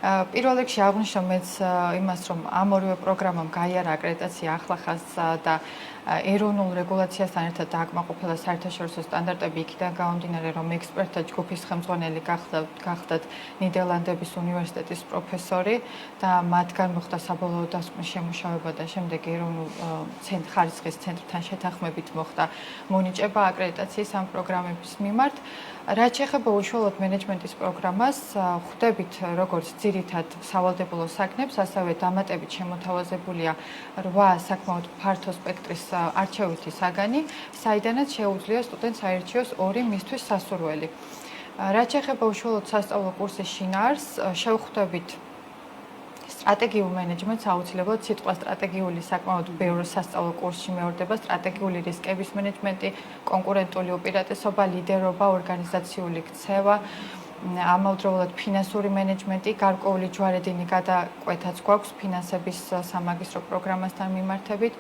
პირველ რიგში აღვნიშნო მეც იმას, რომ ამ ორივე პროგრამამ გაიარა აკრედიტაცია ახლახანს და ეროვნულ რეგულაციასთან ერთად დააკმაყოფილა საერთაშორისო სტანდარტები იქიდან გამომდინარე, რომ ექსპერტთა ჯგუფის ხელმძღვანელი გახდათ ნიდერლანდების უნივერსიტეტის პროფესორი და მათგან მოხდა საბოლოო დასკვნის შემუშავება და შემდეგ ეროვნულ ხარისხის ცენტრთან შეთანხმებით მოხდა მონიჭება აკრედიტაციის ამ პროგრამების მიმართ. რაც შეეხება უშუალოდ მენეჯმენტის პროგრამას, ხვდებით როგორც ძირითად სავალდებულო საქმებს, ასევე დამატებით შემოთავაზებულია 8 საკმაოდ ფართო სპექტრის არჩევითი საგანი, საიდანაც შეუძლია სტუდენტს აირჩიოს 2 მისთვის სასურველი. რაც შეეხება უშუალოდ სასწავლო კურსის შინაარსს, შევხვდებით სტრატეგიულ მენეჯმენტს, აუცილებლად სიტყვა სტრატეგიული საკმაოდ ბევრ სასწავლო კურსში მეორდება სტრატეგიული რისკების მენეჯმენტი, კონკურენტული უპირატესობა, ლიდერობა, ორგანიზაციული ქცევა, ამავდროულად ფინანსური მენეჯმენტი, გარკვეული ჯვარედინი გადაკვეთაც გვაქვს ფინანსების სამაგისტრო პროგრამასთან მიმართებით.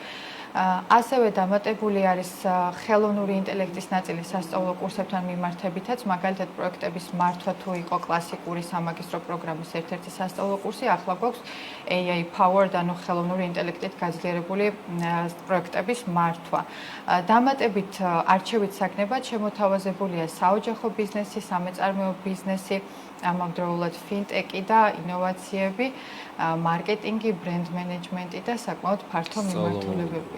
ასევე დამატებული არის ხელოვნური ინტელექტის ნაწილი სასწავლო კურსებთან მიმართებითაც, მაგალითად პროექტების მართვა თუ იყო კლასიკური სამაგისტრო პროგრამის ერთ-ერთი სასწავლო კურსი, ახლა გვაქვს AI Powered, ანუ ხელოვნური ინტელექტით გაძლიერებული პროექტების მართვა. დამატებით არჩევით საგნებად შემოთავაზებულია საოჯახო ბიზნესი, სამეწარმეო ბიზნესი, ამავდროულად ფინტეკი და ინოვაციები, მარკეტინგი, ბრენდ მენეჯმენტი და საკმაოდ ფართო მიმართულებები.